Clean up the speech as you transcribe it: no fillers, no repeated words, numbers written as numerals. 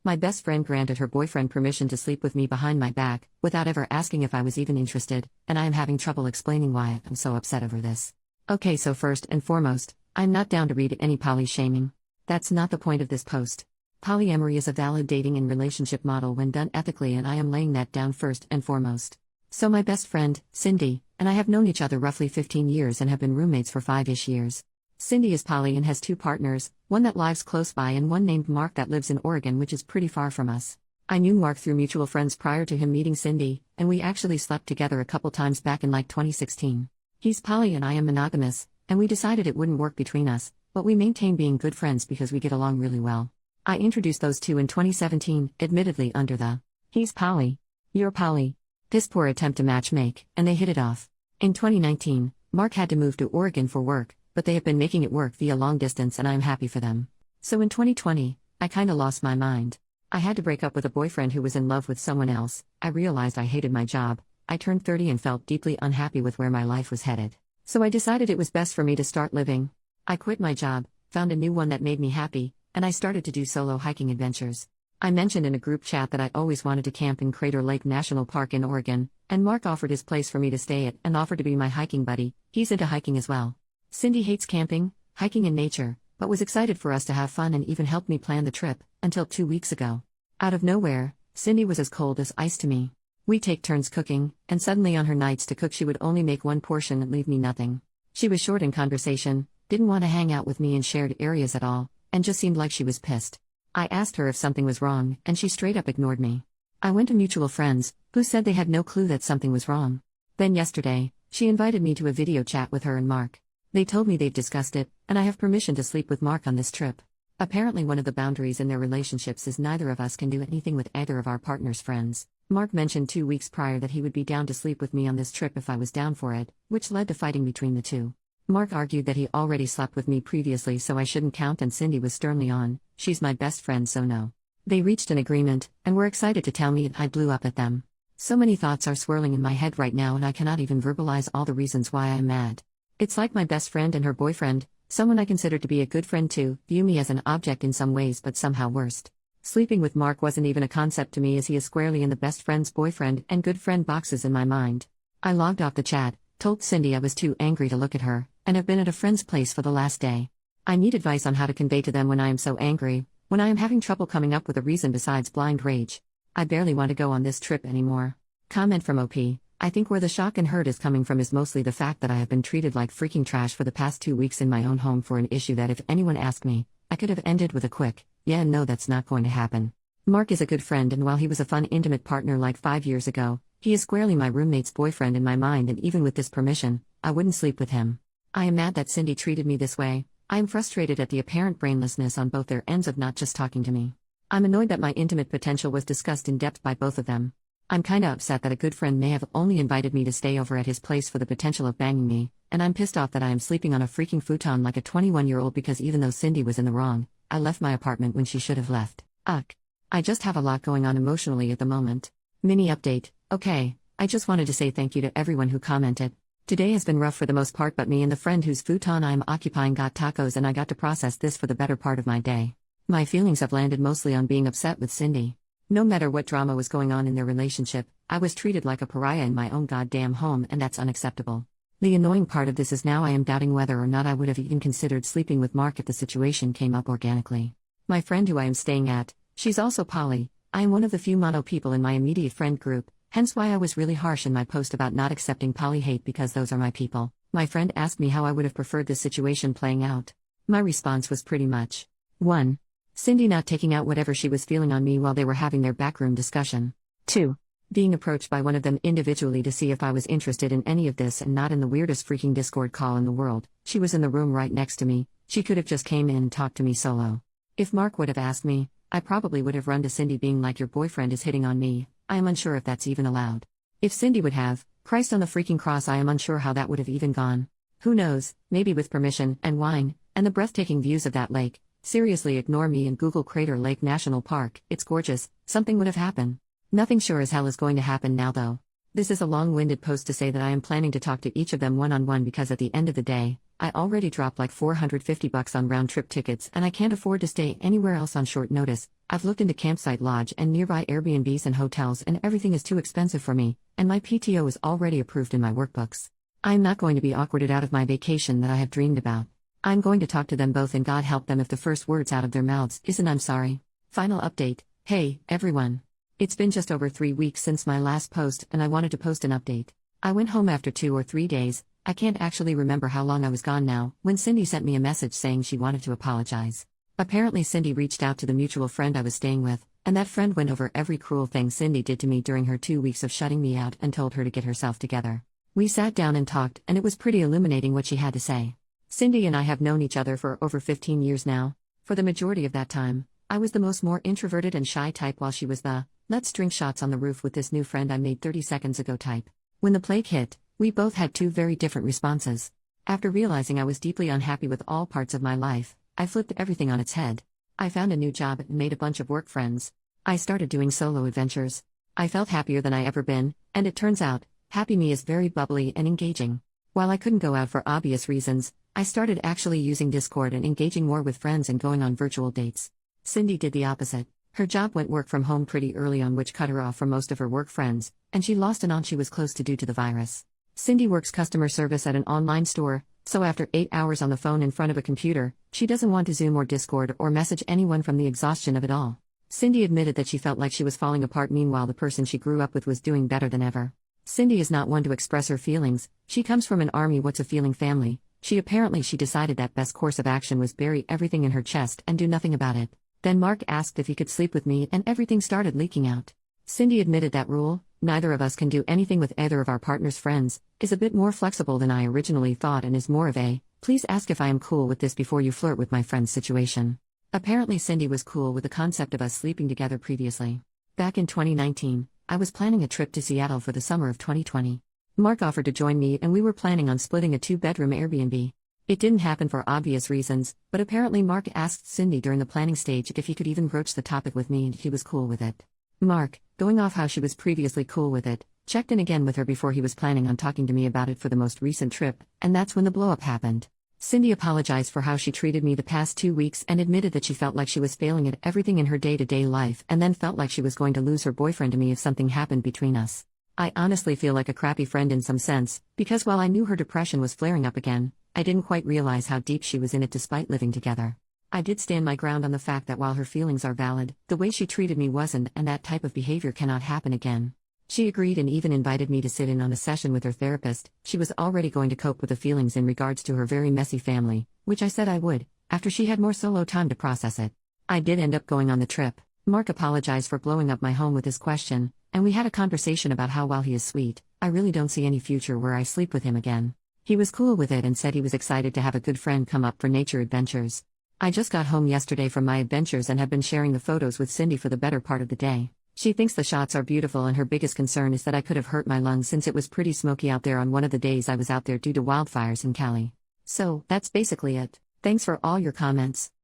My best friend granted her boyfriend permission to sleep with me behind my back, without ever asking if I was even interested, and I am having trouble explaining why I'm so upset over this. Okay, so first and foremost, I'm not down to read any poly shaming. That's not the point of this post. Polyamory is a valid dating and relationship model when done ethically, and I am laying that down first and foremost. So my best friend, Cindy, and I have known each other roughly 15 years and have been roommates for 5-ish years. Cindy is poly and has 2 partners, one that lives close by and one named Mark that lives in Oregon, which is pretty far from us. I knew Mark through mutual friends prior to him meeting Cindy, and we actually slept together a couple times back in like 2016. He's poly and I am monogamous, and we decided it wouldn't work between us, but we maintain being good friends because we get along really well. I introduced those two in 2017, admittedly under the "he's poly, you're poly" piss poor attempt to matchmake, and they hit it off. In 2019, Mark had to move to Oregon for work, but they have been making it work via long distance and I'm happy for them. So in 2020, I kinda lost my mind. I had to break up with a boyfriend who was in love with someone else. I realized I hated my job. I turned 30 and felt deeply unhappy with where my life was headed. So I decided it was best for me to start living. I quit my job, found a new one that made me happy, and I started to do solo hiking adventures. I mentioned in a group chat that I always wanted to camp in Crater Lake National Park in Oregon, and Mark offered his place for me to stay at and offered to be my hiking buddy. He's into hiking as well. Cindy hates camping, hiking and nature, but was excited for us to have fun and even helped me plan the trip, until 2 weeks ago. Out of nowhere, Cindy was as cold as ice to me. We take turns cooking, and suddenly on her nights to cook she would only make one portion and leave me nothing. She was short in conversation, didn't want to hang out with me in shared areas at all, and just seemed like she was pissed. I asked her if something was wrong, and she straight up ignored me. I went to mutual friends, who said they had no clue that something was wrong. Then yesterday, she invited me to a video chat with her and Mark. They told me they've discussed it, and I have permission to sleep with Mark on this trip. Apparently one of the boundaries in their relationships is neither of us can do anything with either of our partner's friends. Mark mentioned 2 weeks prior that he would be down to sleep with me on this trip if I was down for it, which led to fighting between the two. Mark argued that he already slept with me previously so I shouldn't count, and Cindy was sternly on, "She's my best friend so no." They reached an agreement, and were excited to tell me I blew up at them. So many thoughts are swirling in my head right now and I cannot even verbalize all the reasons why I'm mad. It's like my best friend and her boyfriend, someone I consider to be a good friend too, view me as an object in some ways but somehow worst. Sleeping with Mark wasn't even a concept to me as he is squarely in the best friend's boyfriend and good friend boxes in my mind. I logged off the chat, told Cindy I was too angry to look at her, and have been at a friend's place for the last day. I need advice on how to convey to them when I am so angry, when I am having trouble coming up with a reason besides blind rage. I barely want to go on this trip anymore. Comment from OP. I think where the shock and hurt is coming from is mostly the fact that I have been treated like freaking trash for the past 2 weeks in my own home for an issue that if anyone asked me, I could have ended with a quick, "Yeah, no, that's not going to happen." Mark is a good friend, and while he was a fun intimate partner like 5 years ago, he is squarely my roommate's boyfriend in my mind, and even with this permission, I wouldn't sleep with him. I am mad that Cindy treated me this way. I am frustrated at the apparent brainlessness on both their ends of not just talking to me. I'm annoyed that my intimate potential was discussed in depth by both of them. I'm kinda upset that a good friend may have only invited me to stay over at his place for the potential of banging me, and I'm pissed off that I am sleeping on a freaking futon like a 21-year-old because even though Cindy was in the wrong, I left my apartment when she should have left. Ugh. I just have a lot going on emotionally at the moment. Mini update. Okay, I just wanted to say thank you to everyone who commented. Today has been rough for the most part, but me and the friend whose futon I'm occupying got tacos and I got to process this for the better part of my day. My feelings have landed mostly on being upset with Cindy. No matter what drama was going on in their relationship, I was treated like a pariah in my own goddamn home, and that's unacceptable. The annoying part of this is now I am doubting whether or not I would have even considered sleeping with Mark if the situation came up organically. My friend who I am staying at, she's also poly. I am one of the few mono people in my immediate friend group, hence why I was really harsh in my post about not accepting poly hate because those are my people. My friend asked me how I would have preferred this situation playing out. My response was pretty much 1. Cindy not taking out whatever she was feeling on me while they were having their backroom discussion. 2. Being approached by one of them individually to see if I was interested in any of this and not in the weirdest freaking Discord call in the world. She was in the room right next to me, she could have just came in and talked to me solo. If Mark would have asked me, I probably would have run to Cindy being like, "Your boyfriend is hitting on me." I am unsure if that's even allowed. If Cindy would have, Christ on the freaking cross, I am unsure how that would have even gone. Who knows, maybe with permission, and wine, and the breathtaking views of that lake. Seriously, ignore me and Google Crater Lake National Park, it's gorgeous, something would have happened. Nothing sure as hell is going to happen now though. This is a long-winded post to say that I am planning to talk to each of them one-on-one because at the end of the day, I already dropped like $450 on round-trip tickets and I can't afford to stay anywhere else on short notice, I've looked into campsite lodge and nearby Airbnbs and hotels, and everything is too expensive for me, and my PTO is already approved in my workbooks. I'm not going to be awkwarded out of my vacation that I have dreamed about. I'm going to talk to them both, and God help them if the first words out of their mouths isn't "I'm sorry." Final update. Hey, everyone. It's been just over 3 weeks since my last post, and I wanted to post an update. I went home after 2 or 3 days. I can't actually remember how long I was gone now, when Cindy sent me a message saying she wanted to apologize. Apparently Cindy reached out to the mutual friend I was staying with, and that friend went over every cruel thing Cindy did to me during her 2 weeks of shutting me out and told her to get herself together. We sat down and talked, and it was pretty illuminating what she had to say. Cindy and I have known each other for over 15 years now. For the majority of that time, I was the more introverted and shy type, while she was the "let's drink shots on the roof with this new friend I made 30 seconds ago" type. When the plague hit, we both had 2 very different responses. After realizing I was deeply unhappy with all parts of my life, I flipped everything on its head. I found a new job and made a bunch of work friends. I started doing solo adventures. I felt happier than I ever been, and it turns out, happy me is very bubbly and engaging. While I couldn't go out for obvious reasons, I started actually using Discord and engaging more with friends and going on virtual dates. Cindy did the opposite. Her job went work from home pretty early on, which cut her off from most of her work friends, and she lost an aunt she was close to due to the virus. Cindy works customer service at an online store, so after 8 hours on the phone in front of a computer, she doesn't want to Zoom or Discord or message anyone from the exhaustion of it all. Cindy admitted that she felt like she was falling apart, meanwhile the person she grew up with was doing better than ever. Cindy is not one to express her feelings. She comes from an army what's a feeling family. She decided that best course of action was bury everything in her chest and do nothing about it. Then Mark asked if he could sleep with me, and everything started leaking out. Cindy admitted that rule, "neither of us can do anything with either of our partner's friends," is a bit more flexible than I originally thought, and is more of a "please ask if I am cool with this before you flirt with my friend's" situation. Apparently Cindy was cool with the concept of us sleeping together previously. Back in 2019, I was planning a trip to Seattle for the summer of 2020. Mark offered to join me, and we were planning on splitting a 2-bedroom Airbnb. It didn't happen for obvious reasons, but apparently Mark asked Cindy during the planning stage if he could even broach the topic with me, and he was cool with it. Mark, going off how she was previously cool with it, checked in again with her before he was planning on talking to me about it for the most recent trip, and that's when the blow-up happened. Cindy apologized for how she treated me the past 2 weeks and admitted that she felt like she was failing at everything in her day-to-day life, and then felt like she was going to lose her boyfriend to me if something happened between us. I honestly feel like a crappy friend in some sense, because while I knew her depression was flaring up again, I didn't quite realize how deep she was in it despite living together. I did stand my ground on the fact that while her feelings are valid, the way she treated me wasn't, and that type of behavior cannot happen again. She agreed and even invited me to sit in on a session with her therapist. She was already going to cope with the feelings in regards to her very messy family, which I said I would, after she had more solo time to process it. I did end up going on the trip. Mark apologized for blowing up my home with his question, and we had a conversation about how while he is sweet, I really don't see any future where I sleep with him again. He was cool with it and said he was excited to have a good friend come up for nature adventures. I just got home yesterday from my adventures and have been sharing the photos with Cindy for the better part of the day. She thinks the shots are beautiful, and her biggest concern is that I could have hurt my lungs since it was pretty smoky out there on one of the days I was out there due to wildfires in Cali. So, that's basically it. Thanks for all your comments.